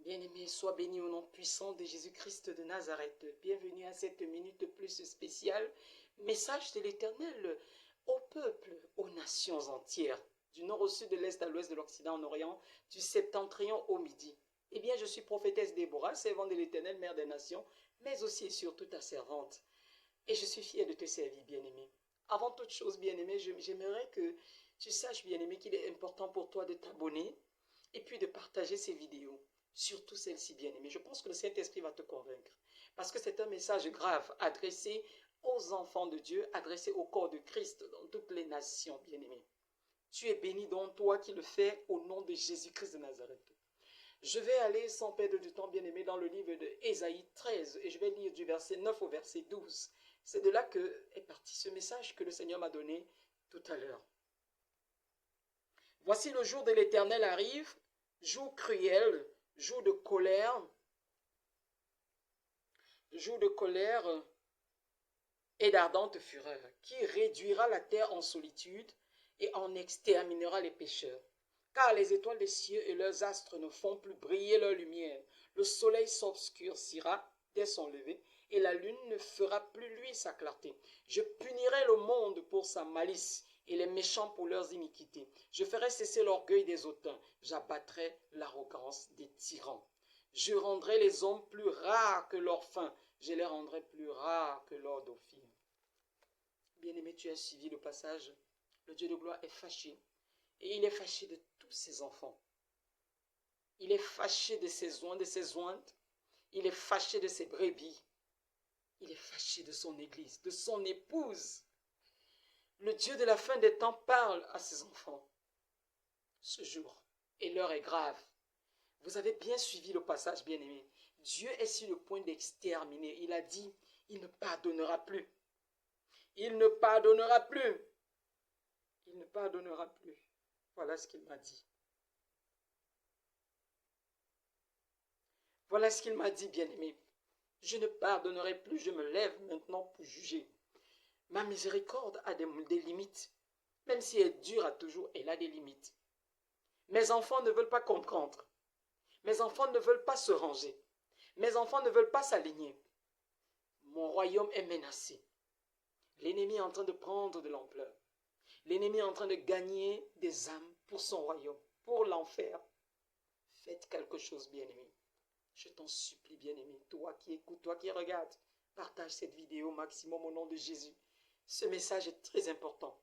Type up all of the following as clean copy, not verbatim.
Bien-aimé, sois béni au nom puissant de Jésus-Christ de Nazareth. Bienvenue à cette minute plus spéciale. Message de l'Éternel au peuple, aux nations entières, du nord au sud, de l'est à l'ouest, de l'Occident en Orient, du septentrion au midi. Eh bien, je suis prophétesse Déborah, servante de l'Éternel, mère des nations, mais aussi et surtout ta servante. Et je suis fière de te servir, bien-aimé. Avant toute chose, bien-aimé, j'aimerais que tu saches, bien-aimé, qu'il est important pour toi de t'abonner et puis de partager ces vidéos. Surtout celle-ci, bien-aimée. Je pense que le Saint-Esprit va te convaincre. Parce que c'est un message grave adressé aux enfants de Dieu, adressé au corps de Christ dans toutes les nations, bien-aimés. Tu es béni donc toi qui le fais au nom de Jésus-Christ de Nazareth. Je vais aller sans perdre du temps, bien-aimé, dans le livre de Ésaïe 13 et je vais lire du verset 9 au verset 12. C'est de là que est parti ce message que le Seigneur m'a donné tout à l'heure. Voici le jour de l'Éternel arrive, jour cruel, jour de colère et d'ardente fureur, qui réduira la terre en solitude et en exterminera les pécheurs. Car les étoiles des cieux et leurs astres ne font plus briller leur lumière. Le soleil s'obscurcira dès son lever, et la lune ne fera plus luire sa clarté. Je punirai le monde pour sa malice, et les méchants pour leurs iniquités. Je ferai cesser l'orgueil des hautains, j'abattrai l'arrogance des tyrans. Je rendrai les hommes plus rares que leurs fins, je les rendrai plus rares que leurs dauphines. Bien-aimé, tu as suivi le passage. Le Dieu de gloire est fâché. Et il est fâché de tous ses enfants. Il est fâché de ses oins, de ses ointes. Il est fâché de ses brebis. Il est fâché de son église, de son épouse. Le Dieu de la fin des temps parle à ses enfants. Ce jour, et l'heure est grave. Vous avez bien suivi le passage, bien-aimé. Dieu est sur le point d'exterminer. Il a dit, il ne pardonnera plus. Il ne pardonnera plus. Il ne pardonnera plus. Voilà ce qu'il m'a dit. Voilà ce qu'il m'a dit, bien-aimé. Je ne pardonnerai plus, je me lève maintenant pour juger. Ma miséricorde a des limites. Même si elle dure à toujours, elle a des limites. Mes enfants ne veulent pas comprendre. Mes enfants ne veulent pas se ranger. Mes enfants ne veulent pas s'aligner. Mon royaume est menacé. L'ennemi est en train de prendre de l'ampleur. L'ennemi est en train de gagner des âmes pour son royaume, pour l'enfer. Faites quelque chose, bien-aimé. Je t'en supplie, bien-aimé, toi qui écoutes, toi qui regardes, partage cette vidéo au maximum au nom de Jésus. Ce message est très important.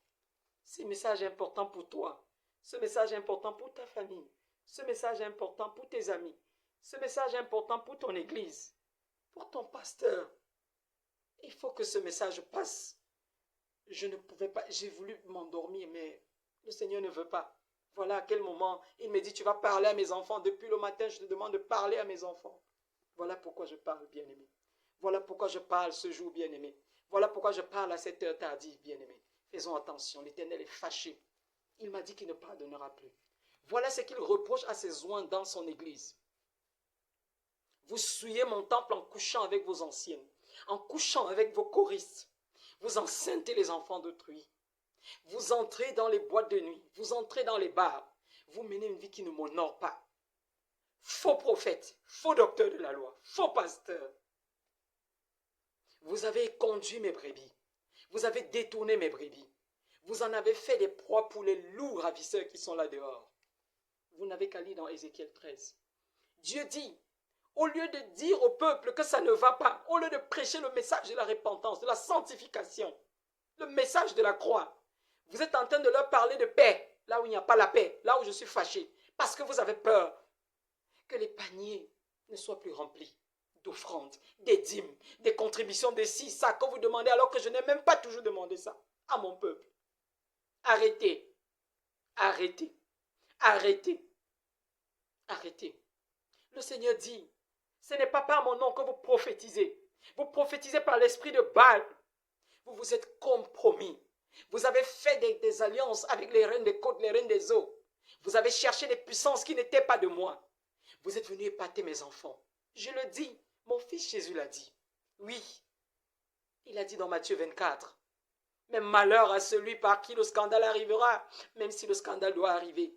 Ce message est important pour toi. Ce message est important pour ta famille. Ce message est important pour tes amis. Ce message est important pour ton église, pour ton pasteur. Il faut que ce message passe. Je ne pouvais pas, j'ai voulu m'endormir, mais le Seigneur ne veut pas. Voilà à quel moment il me dit, tu vas parler à mes enfants. Depuis le matin, je te demande de parler à mes enfants. Voilà pourquoi je parle, bien-aimé. Voilà pourquoi je parle ce jour, bien-aimé. Voilà pourquoi je parle à cette heure tardive, bien-aimé. Faisons attention, l'Éternel est fâché. Il m'a dit qu'il ne pardonnera plus. Voilà ce qu'il reproche à ses oints dans son église. Vous souillez mon temple en couchant avec vos anciennes, en couchant avec vos choristes. Vous enceintez les enfants d'autrui. Vous entrez dans les boîtes de nuit, vous entrez dans les bars. Vous menez une vie qui ne m'honore pas. Faux prophète, faux docteur de la loi, faux pasteur. Vous avez conduit mes brebis. Vous avez détourné mes brebis. Vous en avez fait des proies pour les loups ravisseurs qui sont là dehors. Vous n'avez qu'à lire dans Ézéchiel 13. Dieu dit, au lieu de dire au peuple que ça ne va pas, au lieu de prêcher le message de la repentance, de la sanctification, le message de la croix, vous êtes en train de leur parler de paix, là où il n'y a pas la paix, là où je suis fâché, parce que vous avez peur que les paniers ne soient plus remplis d'offrandes, des dîmes, des contributions de ci, ça, que vous demandez alors que je n'ai même pas toujours demandé ça à mon peuple. Arrêtez, arrêtez, arrêtez, arrêtez. Le Seigneur dit, ce n'est pas par mon nom que vous prophétisez. Vous prophétisez par l'esprit de Baal. Vous vous êtes compromis. Vous avez fait des alliances avec les reines des côtes, les reines des eaux. Vous avez cherché des puissances qui n'étaient pas de moi. Vous êtes venus épater mes enfants. Je le dis, mon fils Jésus l'a dit. Oui, il a dit dans Matthieu 24. Mais malheur à celui par qui le scandale arrivera, même si le scandale doit arriver.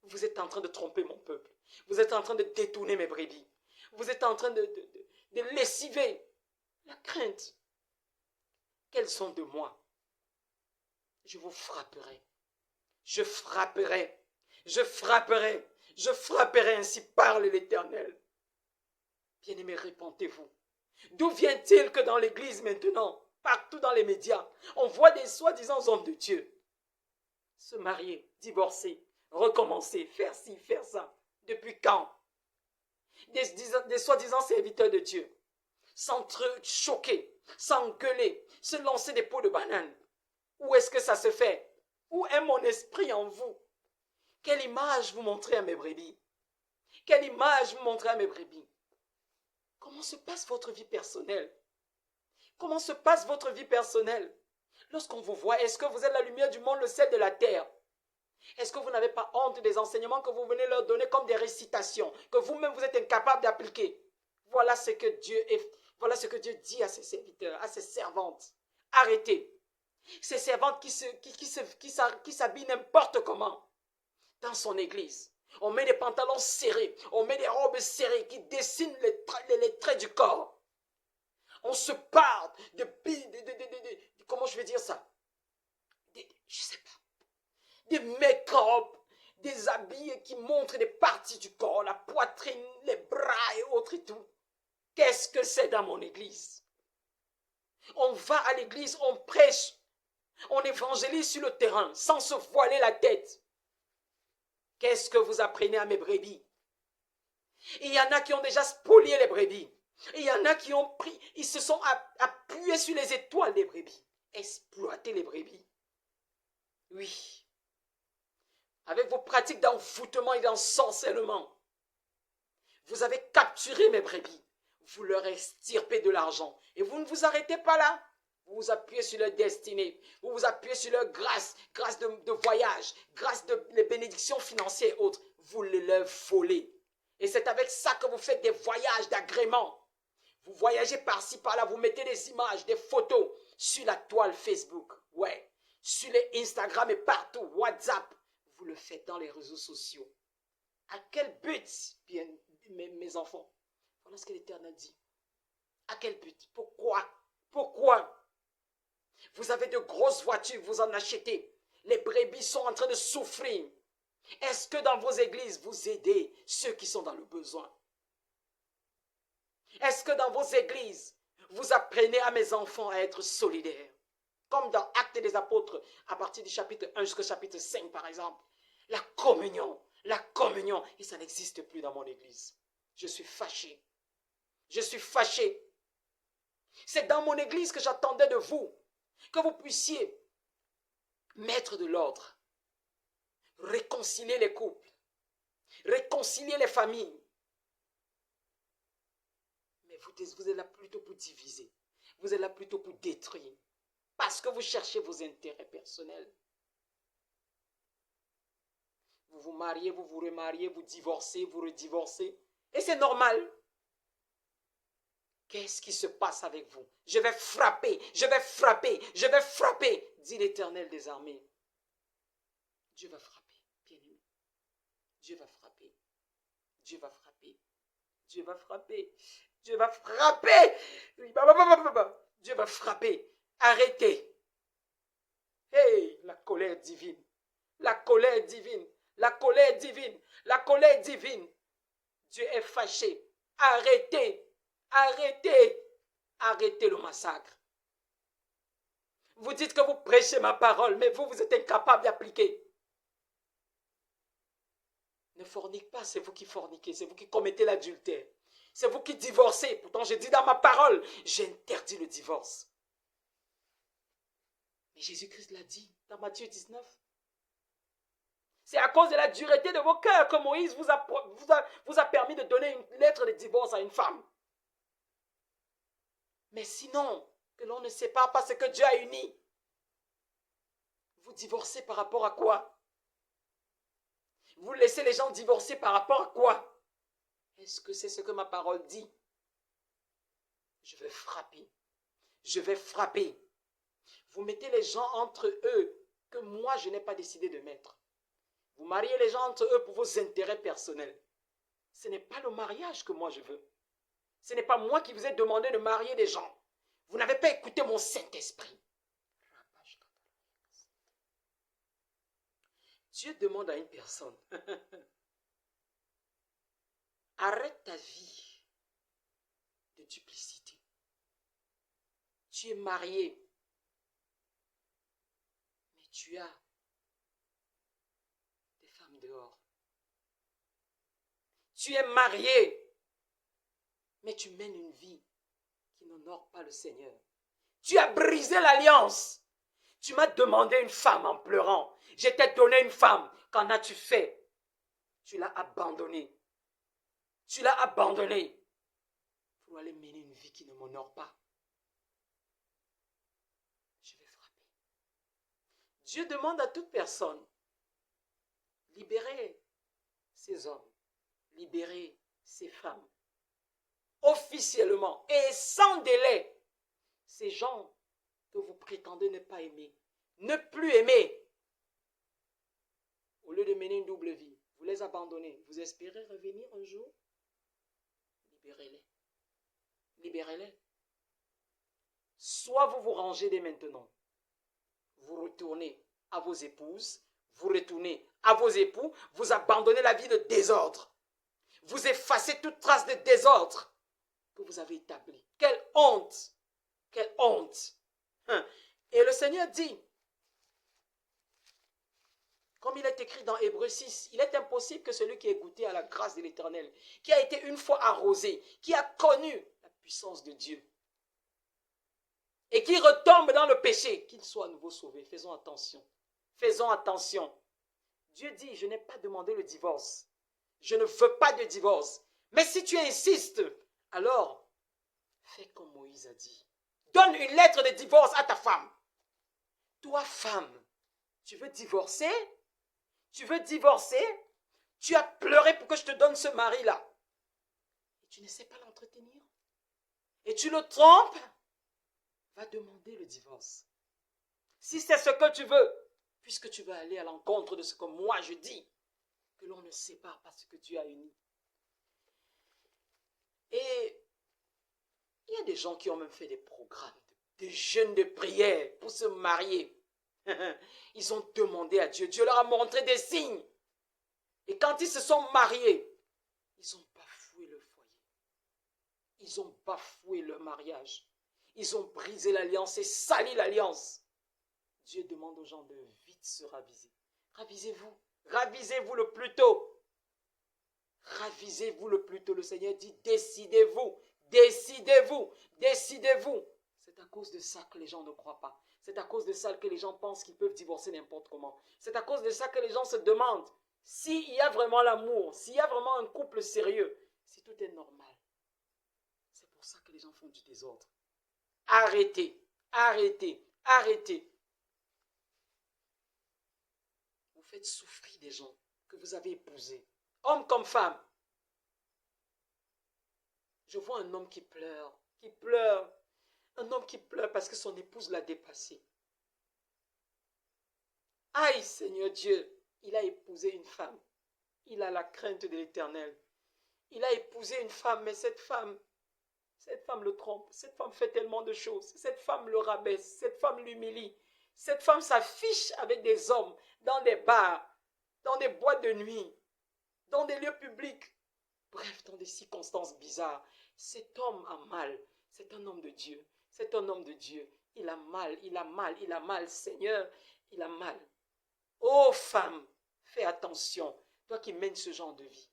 Vous êtes en train de tromper mon peuple. Vous êtes en train de détourner mes brebis. Vous êtes en train de lessiver la crainte qu'elles sont de moi. Je vous frapperai. Je frapperai. Je frapperai. Je frapperai, ainsi parle l'Éternel. Bien-aimés, répondez-vous. D'où vient-il que dans l'église maintenant, partout dans les médias, on voit des soi-disant hommes de Dieu se marier, divorcer, recommencer, faire ci, faire ça? Depuis quand? Des soi-disant serviteurs de Dieu s'entrechoquer, s'engueuler, se lancer des pots de banane. Où est-ce que ça se fait? Où est mon esprit en vous? Quelle image vous montrez à mes brebis? Quelle image vous montrez à mes brebis? Comment se passe votre vie personnelle? Comment se passe votre vie personnelle? Lorsqu'on vous voit, est-ce que vous êtes la lumière du monde, le sel de la terre? Est-ce que vous n'avez pas honte des enseignements que vous venez leur donner comme des récitations, que vous-même vous êtes incapable d'appliquer? Voilà ce que Dieu dit à ses serviteurs, à ses servantes. Arrêtez. Ces servantes qui s'habillent n'importe comment dans son église. On met des pantalons serrés, on met des robes serrées qui dessinent les traits du corps. On se parle comment je vais dire ça? Je sais pas. Des make-up, des habits qui montrent des parties du corps, la poitrine, les bras et autres et tout. Qu'est-ce que c'est dans mon église? On va à l'église, on prêche, on évangélise sur le terrain sans se voiler la tête. Qu'est-ce que vous apprenez à mes brebis? Il y en a qui ont déjà spolié les brebis. Il y en a qui ont pris, ils se sont appuyés sur les étoiles des brebis. Exploiter les brebis. Oui. Avec vos pratiques d'envoûtement et d'ensorcellement, vous avez capturé mes brebis. Vous leur extirpez de l'argent. Et vous ne vous arrêtez pas là. Vous vous appuyez sur leur destinée. Vous vous appuyez sur leur grâce. Grâce de voyage. Grâce de les bénédictions financières et autres. Vous les leur volez. Et c'est avec ça que vous faites des voyages d'agrément. Vous voyagez par-ci, par-là. Vous mettez des images, des photos sur la toile Facebook. Ouais. Sur les Instagram et partout. WhatsApp. Vous le faites dans les réseaux sociaux. À quel but, bien, mes enfants? Voilà ce que l'Éternel dit. À quel but? Pourquoi? Pourquoi? Vous avez de grosses voitures, vous en achetez. Les brebis sont en train de souffrir. Est-ce que dans vos églises, vous aidez ceux qui sont dans le besoin? Est-ce que dans vos églises, vous apprenez à mes enfants à être solidaires? Comme dans Actes des Apôtres, à partir du chapitre 1 jusqu'au chapitre 5, par exemple. La communion, et ça n'existe plus dans mon église. Je suis fâché. Je suis fâché. C'est dans mon église que j'attendais de vous que vous puissiez mettre de l'ordre, réconcilier les couples, réconcilier les familles. Mais vous êtes là plutôt pour diviser. Vous êtes là plutôt pour détruire. Parce que vous cherchez vos intérêts personnels. Vous vous mariez, vous vous remariez, vous divorcez, vous redivorcez. Et c'est normal. Qu'est-ce qui se passe avec vous? Je vais frapper, je vais frapper, je vais frapper, dit l'Éternel des armées. Dieu va frapper, bien-aimé. Dieu va frapper. Dieu va frapper. Dieu va frapper. Dieu va frapper. Dieu va frapper. Arrêtez. Hey, la colère divine. La colère divine. La colère divine. La colère divine. Dieu est fâché. Arrêtez. Arrêtez. Arrêtez le massacre. Vous dites que vous prêchez ma parole, mais vous êtes incapable d'appliquer. Ne fornique pas, c'est vous qui forniquez, c'est vous qui commettez l'adultère. C'est vous qui divorcez. Pourtant, j'ai dit dans ma parole, j'interdis le divorce. Mais Jésus-Christ l'a dit dans Matthieu 19. C'est à cause de la dureté de vos cœurs que Moïse vous a permis de donner une lettre de divorce à une femme. Mais sinon, que l'on ne sépare pas ce que Dieu a uni. Vous divorcez par rapport à quoi? Vous laissez les gens divorcer par rapport à quoi? Est-ce que c'est ce que ma parole dit? Je vais frapper. Je vais frapper. Vous mettez les gens entre eux que moi je n'ai pas décidé de mettre. Vous mariez les gens entre eux pour vos intérêts personnels. Ce n'est pas le mariage que moi je veux. Ce n'est pas moi qui vous ai demandé de marier des gens. Vous n'avez pas écouté mon Saint-Esprit. Dieu demande à une personne, arrête ta vie de duplicité. Tu es marié, mais tu as des femmes dehors. Tu es marié, mais tu mènes une vie qui n'honore pas le Seigneur. Tu as brisé l'alliance. Tu m'as demandé une femme en pleurant. Je t'ai donné une femme. Qu'en as-tu fait? Tu l'as abandonnée. Tu l'as abandonnée pour aller mener une vie qui ne m'honore pas. Je vais frapper. Dieu demande à toute personne, libérez ces hommes, libérez ces femmes, officiellement et sans délai. Ces gens que vous prétendez ne pas aimer, ne plus aimer, au lieu de mener une double vie, vous les abandonnez. Vous espérez revenir un jour? Libérez-les. Libérez-les. Soit vous vous rangez dès maintenant, vous retournez à vos épouses, vous retournez à vos époux, vous abandonnez la vie de désordre. Vous effacez toute trace de désordre que vous avez établi. Quelle honte! Quelle honte! Et le Seigneur dit, comme il est écrit dans Hébreux 6, il est impossible que celui qui ait goûté à la grâce de l'Éternel, qui a été une fois arrosé, qui a connu la puissance de Dieu, et qui retombe dans le péché, qu'il soit à nouveau sauvé. Faisons attention. Faisons attention. Dieu dit, je n'ai pas demandé le divorce. Je ne veux pas de divorce. Mais si tu insistes, alors, fais comme Moïse a dit. Donne une lettre de divorce à ta femme. Toi, femme, tu veux divorcer? Tu veux divorcer? Tu as pleuré pour que je te donne ce mari-là. Et tu ne sais pas l'entretenir. Et tu le trompes. Va demander le divorce. Si c'est ce que tu veux, puisque tu vas aller à l'encontre de ce que moi je dis, que l'on ne sépare pas ce que Dieu a uni. Et il y a des gens qui ont même fait des programmes, des jeûnes de prière pour se marier. Ils ont demandé à Dieu. Dieu leur a montré des signes. Et quand ils se sont mariés, ils ont bafoué le foyer. Ils ont bafoué le mariage. Ils ont brisé l'alliance et sali l'alliance. Dieu demande aux gens de vite se raviser. Ravisez-vous. Ravisez-vous le plus tôt. Ravisez-vous le plus tôt. Le Seigneur dit, décidez-vous. Décidez-vous. Décidez-vous. C'est à cause de ça que les gens ne croient pas. C'est à cause de ça que les gens pensent qu'ils peuvent divorcer n'importe comment. C'est à cause de ça que les gens se demandent s'il y a vraiment l'amour, s'il y a vraiment un couple sérieux, si tout est normal. C'est pour ça que les gens font du désordre. Arrêtez, arrêtez, arrêtez. Vous faites souffrir des gens que vous avez épousés, hommes comme femmes. Je vois un homme qui pleure, un homme qui pleure parce que son épouse l'a dépassé. Aïe, Seigneur Dieu, il a épousé une femme. Il a la crainte de l'Éternel. Il a épousé une femme, mais cette femme le trompe. Cette femme fait tellement de choses. Cette femme le rabaisse. Cette femme l'humilie. Cette femme s'affiche avec des hommes dans des bars, dans des boîtes de nuit, dans des lieux publics. Bref, dans des circonstances bizarres. Cet homme a mal. C'est un homme de Dieu. C'est un homme de Dieu. Il a mal, il a mal, il a mal. Seigneur, il a mal. Oh femme, fais attention. Toi qui mènes ce genre de vie.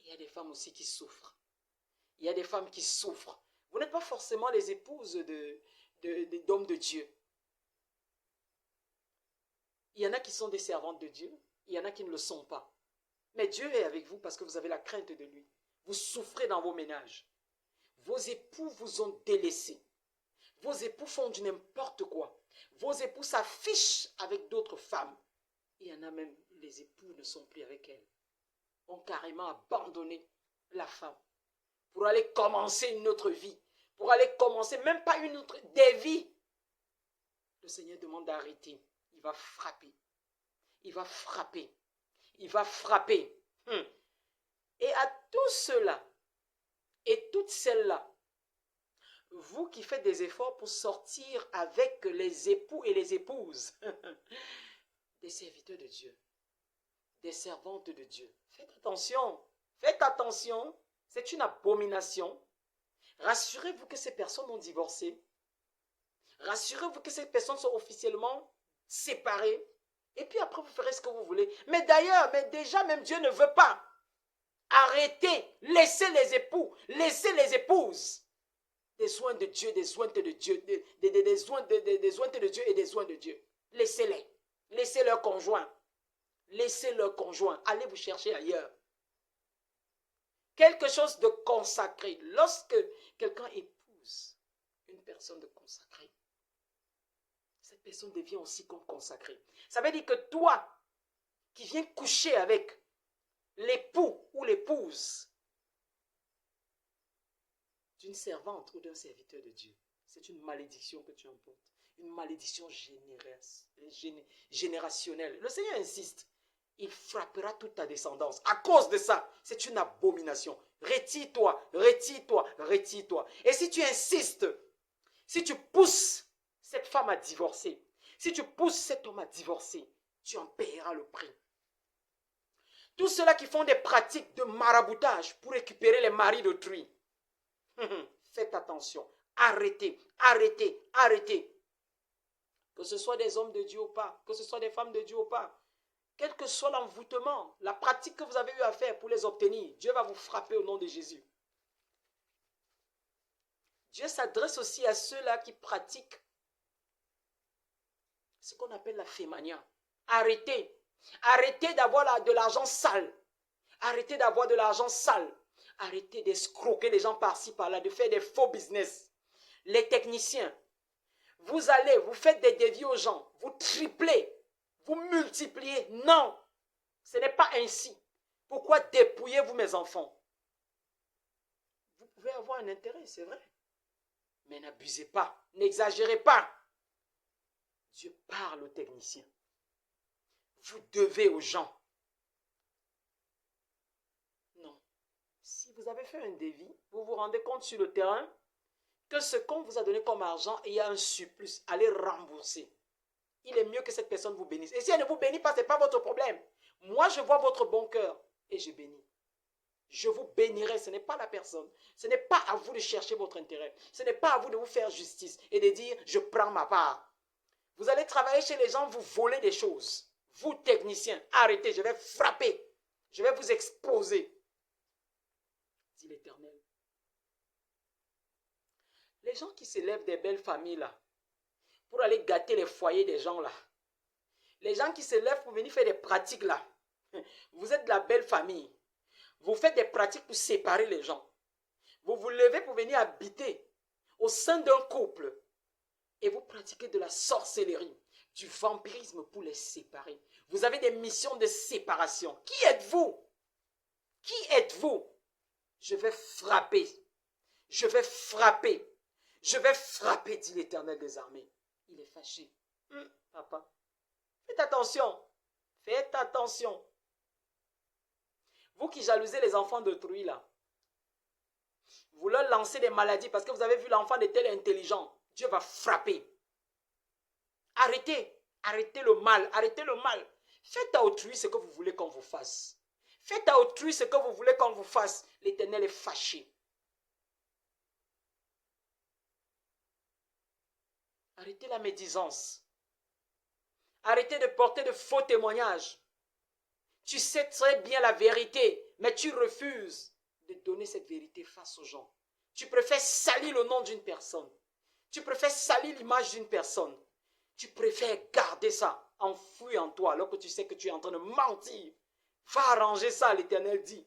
Il y a des femmes aussi qui souffrent. Il y a des femmes qui souffrent. Vous n'êtes pas forcément les épouses d'hommes de Dieu. Il y en a qui sont des servantes de Dieu. Il y en a qui ne le sont pas. Mais Dieu est avec vous parce que vous avez la crainte de lui. Vous souffrez dans vos ménages. Vos époux vous ont délaissé. Vos époux font du n'importe quoi. Vos époux s'affichent avec d'autres femmes. Il y en a même, les époux ne sont plus avec elles. Ont carrément abandonné la femme pour aller commencer une autre vie. Pour aller commencer, même pas une autre, des vies. Le Seigneur demande d'arrêter. Il va frapper. Il va frapper. Il va frapper. Tous ceux-là et toutes celles-là, vous qui faites des efforts pour sortir avec les époux et les épouses, des serviteurs de Dieu, des servantes de Dieu, faites attention, c'est une abomination. Rassurez-vous que ces personnes ont divorcé. Rassurez-vous que ces personnes sont officiellement séparées. Et puis après, vous ferez ce que vous voulez. Mais d'ailleurs, déjà, même Dieu ne veut pas. Arrêtez, laissez les époux, laissez les épouses. Des soins de Dieu, des soins de Dieu, des soins de Dieu et des soins de Dieu. Laissez-les. Laissez leurs conjoints. Laissez leurs conjoints. Allez vous chercher ailleurs. Quelque chose de consacré. Lorsque quelqu'un épouse une personne de consacrée, cette personne devient aussi comme consacrée. Ça veut dire que toi, qui viens coucher avec l'époux ou l'épouse d'une servante ou d'un serviteur de Dieu, c'est une malédiction que tu emportes. Une malédiction générationnelle. Le Seigneur insiste. Il frappera toute ta descendance. À cause de ça, c'est une abomination. Retire-toi, retire-toi, retire-toi. Et si tu insistes, si tu pousses cette femme à divorcer, si tu pousses cet homme à divorcer, tu en paieras le prix. Tous ceux-là qui font des pratiques de maraboutage pour récupérer les maris d'autrui, faites attention. Arrêtez, arrêtez, arrêtez. Que ce soit des hommes de Dieu ou pas, que ce soit des femmes de Dieu ou pas, quel que soit l'envoûtement, la pratique que vous avez eu à faire pour les obtenir, Dieu va vous frapper au nom de Jésus. Dieu s'adresse aussi à ceux-là qui pratiquent ce qu'on appelle la fémania. Arrêtez. Arrêtez d'avoir de l'argent sale. Arrêtez d'avoir de l'argent sale. Arrêtez d'escroquer les gens par-ci, par-là, de faire des faux business. Les techniciens, vous allez, vous faites des devis aux gens, vous triplez, vous multipliez. Non, ce n'est pas ainsi. Pourquoi dépouillez-vous mes enfants? Vous pouvez avoir un intérêt, c'est vrai. Mais n'abusez pas, n'exagérez pas. Dieu parle aux techniciens. Vous devez aux gens. Non. Si vous avez fait un devis, vous vous rendez compte sur le terrain que ce qu'on vous a donné comme argent, il y a un surplus, allez rembourser. Il est mieux que cette personne vous bénisse. Et si elle ne vous bénit pas, ce n'est pas votre problème. Moi, je vois votre bon cœur et je bénis. Je vous bénirai, ce n'est pas la personne. Ce n'est pas à vous de chercher votre intérêt. Ce n'est pas à vous de vous faire justice et de dire, je prends ma part. Vous allez travailler chez les gens, vous volez des choses. Vous, techniciens, arrêtez, je vais frapper. Je vais vous exposer. Dit l'Éternel. Les gens qui s'élèvent des belles familles là, pour aller gâter les foyers des gens là. Les gens qui se lèvent pour venir faire des pratiques là. Vous êtes de la belle famille. Vous faites des pratiques pour séparer les gens. Vous vous levez pour venir habiter au sein d'un couple. Et vous pratiquez de la sorcellerie, du vampirisme pour les séparer. Vous avez des missions de séparation. Qui êtes-vous? Qui êtes-vous? Je vais frapper. Je vais frapper. Je vais frapper, dit l'Éternel des armées. Il est fâché. Papa, faites attention. Faites attention. Vous qui jalousez les enfants d'autrui là, vous leur lancez des maladies parce que vous avez vu l'enfant de tel intelligent. Dieu va frapper. Arrêtez. Arrêtez le mal. Arrêtez le mal. Faites à autrui ce que vous voulez qu'on vous fasse. Faites à autrui ce que vous voulez qu'on vous fasse. L'Éternel est fâché. Arrêtez la médisance. Arrêtez de porter de faux témoignages. Tu sais très bien la vérité, mais tu refuses de donner cette vérité face aux gens. Tu préfères salir le nom d'une personne. Tu préfères salir l'image d'une personne. Tu préfères garder ça enfoui en toi alors que tu sais que tu es en train de mentir. Va arranger ça, l'Éternel dit.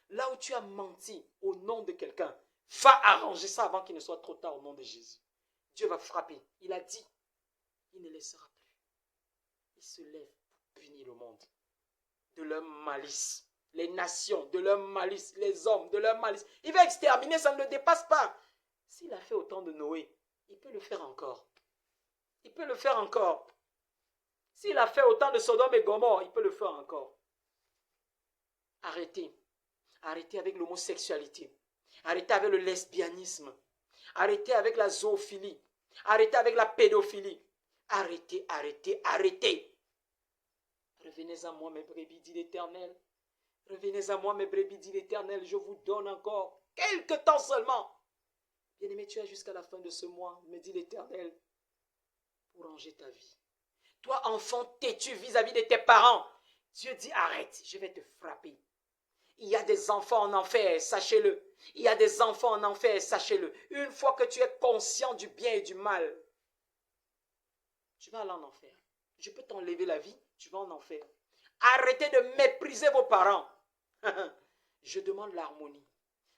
Là où tu as menti au nom de quelqu'un, va arranger ça avant qu'il ne soit trop tard au nom de Jésus. Dieu va frapper. Il a dit, il ne laissera plus. Il se lève pour punir le monde de leur malice. Les nations de leur malice, les hommes de leur malice. Il va exterminer, ça ne le dépasse pas. S'il a fait autant de Noé, il peut le faire encore. Il peut le faire encore. S'il a fait autant de Sodome et Gomorrhe, il peut le faire encore. Arrêtez. Arrêtez avec l'homosexualité. Arrêtez avec le lesbianisme. Arrêtez avec la zoophilie. Arrêtez avec la pédophilie. Arrêtez, arrêtez, arrêtez. Revenez à moi, mes brebis, dit l'Éternel. Revenez à moi, mes brebis, dit l'Éternel. Je vous donne encore quelque temps seulement. Bien-aimé, tu as jusqu'à la fin de ce mois, me dit l'Éternel, pour ranger ta vie. Toi, enfant têtu vis-à-vis de tes parents, Dieu dit, arrête, je vais te frapper. Il y a des enfants en enfer, sachez-le. Il y a des enfants en enfer, sachez-le. Une fois que tu es conscient du bien et du mal, tu vas aller en enfer. Je peux t'enlever la vie, tu vas en enfer. Arrêtez de mépriser vos parents. Je demande l'harmonie.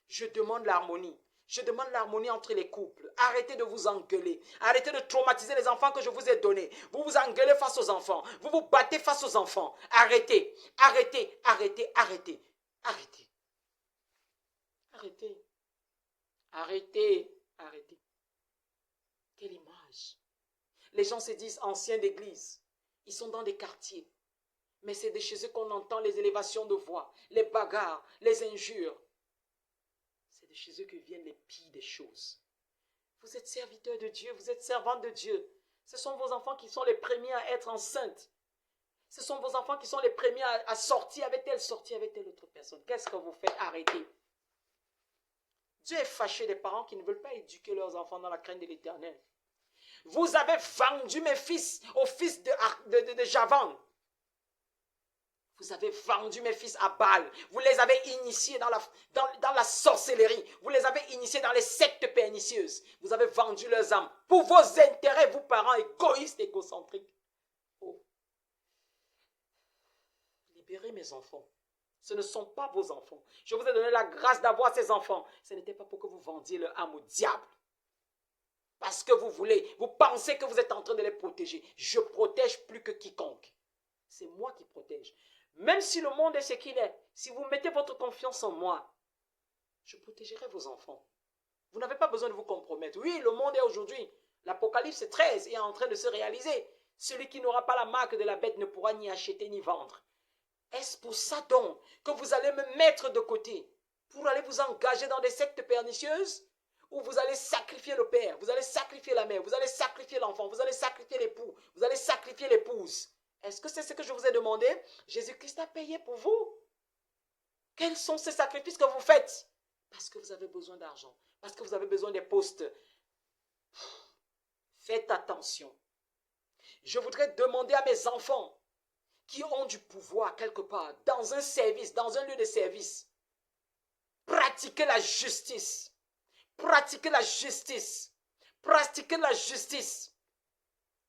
Je demande l'harmonie. Je demande l'harmonie entre les couples. Arrêtez de vous engueuler. Arrêtez de traumatiser les enfants que je vous ai donnés. Vous vous engueulez face aux enfants. Vous vous battez face aux enfants. Arrêtez. Arrêtez. Arrêtez. Arrêtez. Arrêtez. Arrêtez. Arrêtez. Arrêtez. Quelle image. Les gens se disent anciens d'église. Ils sont dans des quartiers. Mais c'est de chez eux qu'on entend les élévations de voix, les bagarres, les injures. C'est de chez eux que viennent les pires des choses. Vous êtes serviteurs de Dieu, vous êtes servantes de Dieu. Ce sont vos enfants qui sont les premiers à être enceintes. Ce sont vos enfants qui sont les premiers à sortir avec telle autre personne. Qu'est-ce que vous faites? Arrêtez. Dieu est fâché des parents qui ne veulent pas éduquer leurs enfants dans la crainte de l'Éternel. Vous avez vendu mes fils au fils de Javan. Vous avez vendu mes fils à Baal. Vous les avez initiés dans la sorcellerie. Vous les avez initiés dans les sectes pernicieuses. Vous avez vendu leurs âmes pour vos intérêts, vous parents égoïstes, égocentriques. Oh. Libérez mes enfants. Ce ne sont pas vos enfants. Je vous ai donné la grâce d'avoir ces enfants. Ce n'était pas pour que vous vendiez leur âme au diable. Parce que vous pensez que vous êtes en train de les protéger. Je protège plus que quiconque. C'est moi qui protège. Même si le monde est ce qu'il est, si vous mettez votre confiance en moi, je protégerai vos enfants. Vous n'avez pas besoin de vous compromettre. Oui, le monde est aujourd'hui. L'Apocalypse 13 est en train de se réaliser. Celui qui n'aura pas la marque de la bête ne pourra ni acheter ni vendre. Est-ce pour ça donc que vous allez me mettre de côté pour aller vous engager dans des sectes pernicieuses où vous allez sacrifier le père, vous allez sacrifier la mère, vous allez sacrifier l'enfant, vous allez sacrifier l'époux, vous allez sacrifier l'épouse? Est-ce que c'est ce que je vous ai demandé? Jésus-Christ a payé pour vous. Quels sont ces sacrifices que vous faites? Parce que vous avez besoin d'argent, parce que vous avez besoin des postes. Faites attention. Je voudrais demander à mes enfants qui ont du pouvoir quelque part, dans un service, dans un lieu de service, pratiquez la justice. Pratiquez la justice. Pratiquez la justice.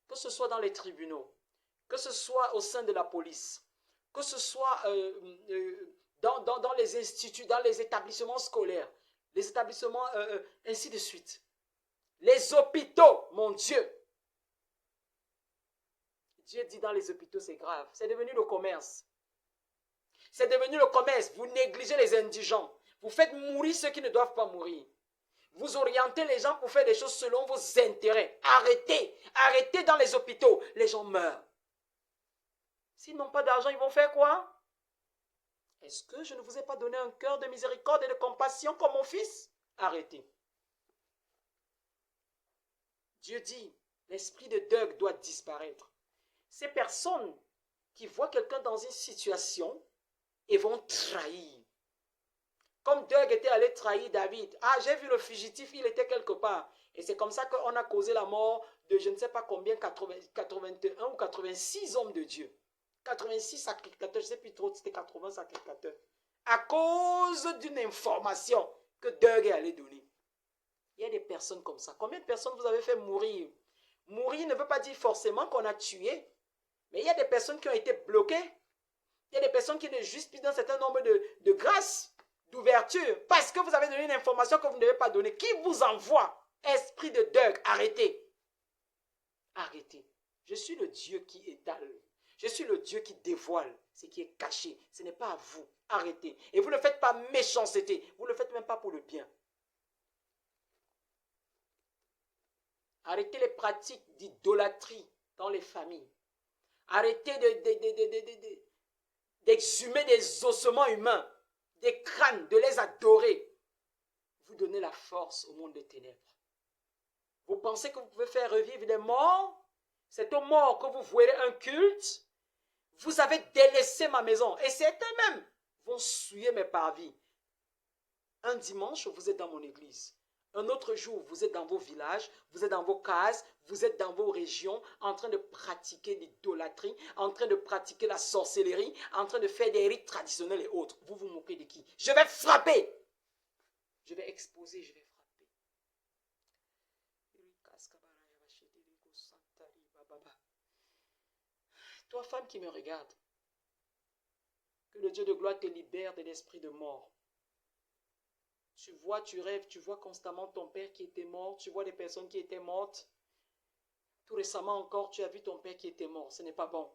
Que ce soit dans les tribunaux, que ce soit au sein de la police, que ce soit dans les instituts, dans les établissements scolaires, les établissements, ainsi de suite. Les hôpitaux, mon Dieu. Dieu dit dans les hôpitaux, c'est grave. C'est devenu le commerce. C'est devenu le commerce. Vous négligez les indigents. Vous faites mourir ceux qui ne doivent pas mourir. Vous orientez les gens pour faire des choses selon vos intérêts. Arrêtez. Arrêtez dans les hôpitaux. Les gens meurent. S'ils n'ont pas d'argent, ils vont faire quoi? Est-ce que je ne vous ai pas donné un cœur de miséricorde et de compassion comme mon fils? Arrêtez. Dieu dit, l'esprit de deuil doit disparaître. Ces personnes qui voient quelqu'un dans une situation et vont trahir. Comme Doeg était allé trahir David. Ah, j'ai vu le fugitif, il était quelque part. Et c'est comme ça qu'on a causé la mort de je ne sais pas combien, 81 ou 86 hommes de Dieu. 86 sacrificateurs, je ne sais plus trop, c'était 80 sacrificateurs. À cause d'une information que Doeg est allé donner. Il y a des personnes comme ça. Combien de personnes vous avez fait mourir? Mourir ne veut pas dire forcément qu'on a tué. Mais il y a des personnes qui ont été bloquées. Il y a des personnes qui ne jouissent plus d'un certain nombre de grâces, d'ouverture, parce que vous avez donné une information que vous ne devez pas donner. Qui vous envoie? Esprit de deuil, arrêtez. Arrêtez. Je suis le Dieu qui étale. Je suis le Dieu qui dévoile ce qui est caché. Ce n'est pas à vous. Arrêtez. Et vous ne le faites pas méchanceté. Vous ne le faites même pas pour le bien. Arrêtez les pratiques d'idolâtrie dans les familles. Arrêtez d'exhumer des ossements humains, des crânes, de les adorer. Vous donnez la force au monde des ténèbres. Vous pensez que vous pouvez faire revivre les morts? C'est aux morts que vous vouerez un culte? Vous avez délaissé ma maison. Et certains même vont souiller mes parvis. Un dimanche, vous êtes dans mon église. Un autre jour, vous êtes dans vos villages, vous êtes dans vos cases, vous êtes dans vos régions, en train de pratiquer l'idolâtrie, en train de pratiquer la sorcellerie, en train de faire des rites traditionnels et autres. Vous vous moquez de qui? Je vais frapper. Je vais exposer, je vais frapper. Toi, femme qui me regarde, que le Dieu de gloire te libère de l'esprit de mort. Tu vois, tu rêves, tu vois constamment ton père qui était mort, tu vois des personnes qui étaient mortes. Tout récemment encore, tu as vu ton père qui était mort. Ce n'est pas bon.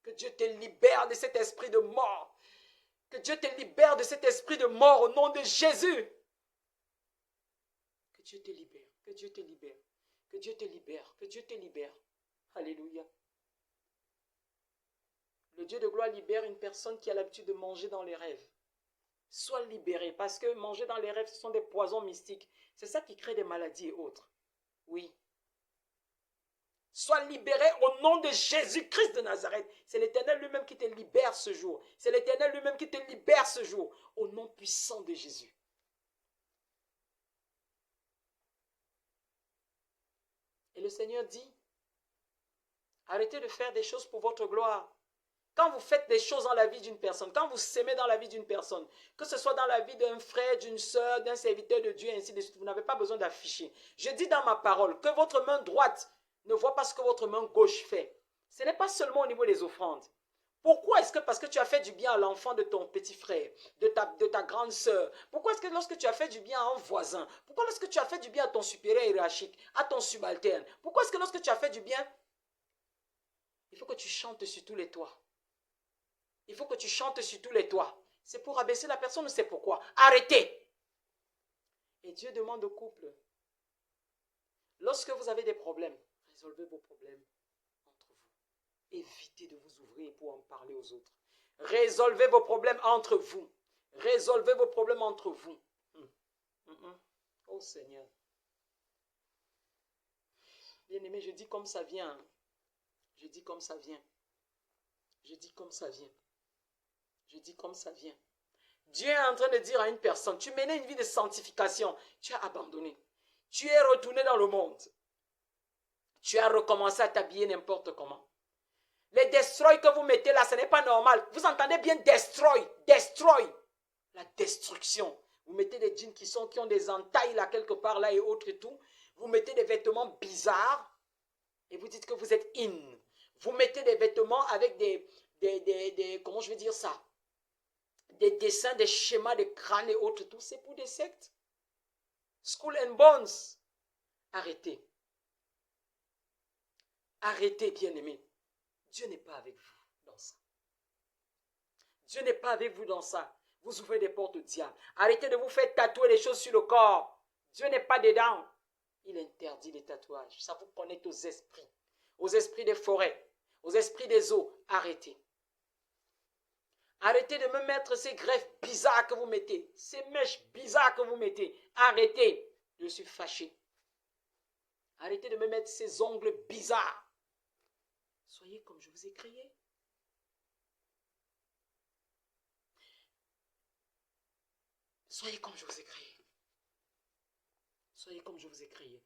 Que Dieu te libère de cet esprit de mort. Que Dieu te libère de cet esprit de mort au nom de Jésus. Que Dieu te libère, que Dieu te libère, que Dieu te libère, que Dieu te libère. Alléluia. Le Dieu de gloire libère une personne qui a l'habitude de manger dans les rêves. Sois libéré, parce que manger dans les rêves, ce sont des poisons mystiques. C'est ça qui crée des maladies et autres. Oui. Sois libéré au nom de Jésus-Christ de Nazareth. C'est l'Éternel lui-même qui te libère ce jour. C'est l'Éternel lui-même qui te libère ce jour. Au nom puissant de Jésus. Et le Seigneur dit, arrêtez de faire des choses pour votre gloire. Quand vous faites des choses dans la vie d'une personne, quand vous s'aimez dans la vie d'une personne, que ce soit dans la vie d'un frère, d'une soeur, d'un serviteur de Dieu, ainsi de suite, vous n'avez pas besoin d'afficher. Je dis dans ma parole que votre main droite ne voit pas ce que votre main gauche fait. Ce n'est pas seulement au niveau des offrandes. Pourquoi est-ce que parce que tu as fait du bien à l'enfant de ton petit frère, de ta grande soeur, pourquoi est-ce que lorsque tu as fait du bien à un voisin, pourquoi lorsque tu as fait du bien à ton supérieur hiérarchique, à ton subalterne, pourquoi est-ce que lorsque tu as fait du bien, il faut que tu chantes sur tous les toits. Il faut que tu chantes sur tous les toits. C'est pour abaisser la personne, c'est pourquoi. Arrêtez. Et Dieu demande au couple, lorsque vous avez des problèmes, résolvez vos problèmes entre vous. Évitez de vous ouvrir pour en parler aux autres. Résolvez vos problèmes entre vous. Résolvez vos problèmes entre vous. Oh Seigneur. Bien-aimé, je dis comme ça vient. Je dis comme ça vient. Je dis comme ça vient. Je dis comme ça vient. Dieu est en train de dire à une personne, tu menais une vie de sanctification, tu as abandonné. Tu es retourné dans le monde. Tu as recommencé à t'habiller n'importe comment. Les destroy que vous mettez là, ce n'est pas normal. Vous entendez bien destroy, destroy. La destruction. Vous mettez des jeans qui ont des entailles là quelque part là et autres et tout. Vous mettez des vêtements bizarres et vous dites que vous êtes in. Vous mettez des vêtements avec comment je vais dire ça? Des dessins, des schémas de crâne et autres, tout, c'est pour des sectes. Skull and Bones. Arrêtez. Arrêtez, bien-aimés. Dieu n'est pas avec vous dans ça. Dieu n'est pas avec vous dans ça. Vous ouvrez des portes au diable. Arrêtez de vous faire tatouer les choses sur le corps. Dieu n'est pas dedans. Il interdit les tatouages. Ça vous connecte aux esprits des forêts, aux esprits des eaux. Arrêtez. Arrêtez de me mettre ces greffes bizarres que vous mettez, ces mèches bizarres que vous mettez. Arrêtez. Je suis fâché. Arrêtez de me mettre ces ongles bizarres. Soyez comme je vous ai créé. Soyez comme je vous ai créé. Soyez comme je vous ai créé.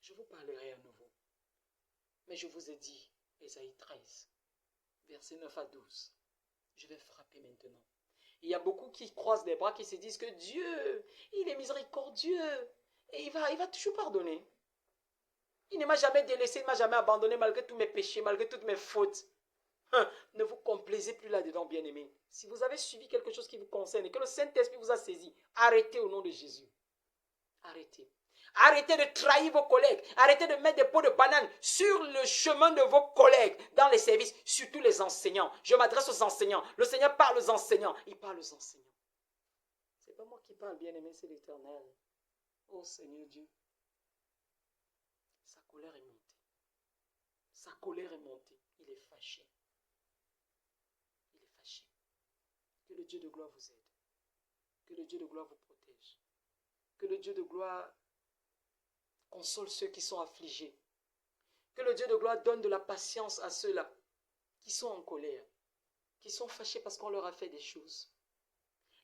Je vous parlerai à nouveau. Mais je vous ai dit, Ésaïe 13, versets 9 à 12. Je vais frapper maintenant. Il y a beaucoup qui croisent les bras, qui se disent que Dieu, il est miséricordieux. Et il va toujours pardonner. Il ne m'a jamais délaissé, il ne m'a jamais abandonné malgré tous mes péchés, malgré toutes mes fautes. Ne vous complaisez plus là-dedans, bien-aimés. Si vous avez suivi quelque chose qui vous concerne et que le Saint-Esprit vous a saisi, arrêtez au nom de Jésus. Arrêtez. Arrêtez de trahir vos collègues. Arrêtez de mettre des pots de banane sur le chemin de vos collègues dans les services, surtout les enseignants. Je m'adresse aux enseignants. Le Seigneur parle aux enseignants. Il parle aux enseignants. Ce n'est pas moi qui parle, bien-aimé, c'est l'Éternel. Oh Seigneur Dieu. Sa colère est montée. Sa colère est montée. Il est fâché. Il est fâché. Dieu de gloire vous aide. Que le Dieu de gloire vous protège. Que le Dieu de gloire console ceux qui sont affligés. Que le Dieu de gloire donne de la patience à ceux-là qui sont en colère, qui sont fâchés parce qu'on leur a fait des choses.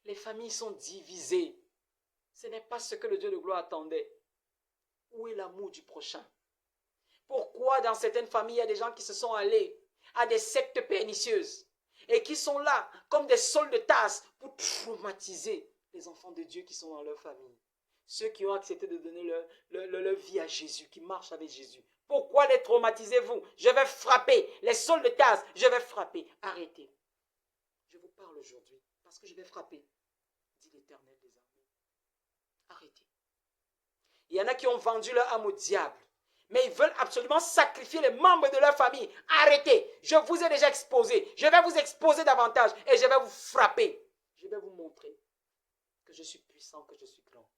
Les familles sont divisées. Ce n'est pas ce que le Dieu de gloire attendait. Où est l'amour du prochain? Pourquoi dans certaines familles, il y a des gens qui se sont allés à des sectes pernicieuses et qui sont là comme des saules de tasse pour traumatiser les enfants de Dieu qui sont dans leur famille? Ceux qui ont accepté de donner leur vie à Jésus, qui marchent avec Jésus. Pourquoi les traumatisez-vous? Je vais frapper. Les saules de tasse, je vais frapper. Arrêtez. Je vous parle aujourd'hui parce que je vais frapper, dit l'Éternel des armées. Arrêtez. Il y en a qui ont vendu leur âme au diable, mais ils veulent absolument sacrifier les membres de leur famille. Arrêtez. Je vous ai déjà exposé. Je vais vous exposer davantage et je vais vous frapper. Je vais vous montrer que je suis puissant, que je suis grand.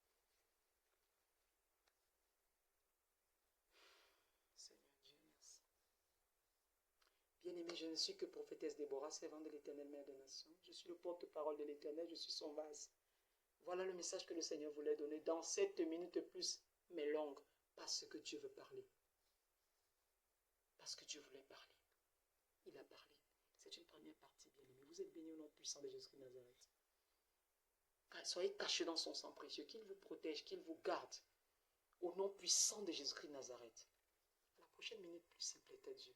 Bien-aimé, je ne suis que prophétesse Déborah, servante de l'Éternel, mère des nations. Je suis le porte-parole de l'Éternel, je suis son vase. Voilà le message que le Seigneur voulait donner dans 7 minutes plus, mais longue, parce que Dieu veut parler. Parce que Dieu voulait parler. Il a parlé. C'est une première partie, bien-aimé. Vous êtes bénis au nom puissant de Jésus de Nazareth. Soyez cachés dans son sang précieux, qu'il vous protège, qu'il vous garde. Au nom puissant de Jésus-Christ de Nazareth. La prochaine minute plus simple est à Dieu.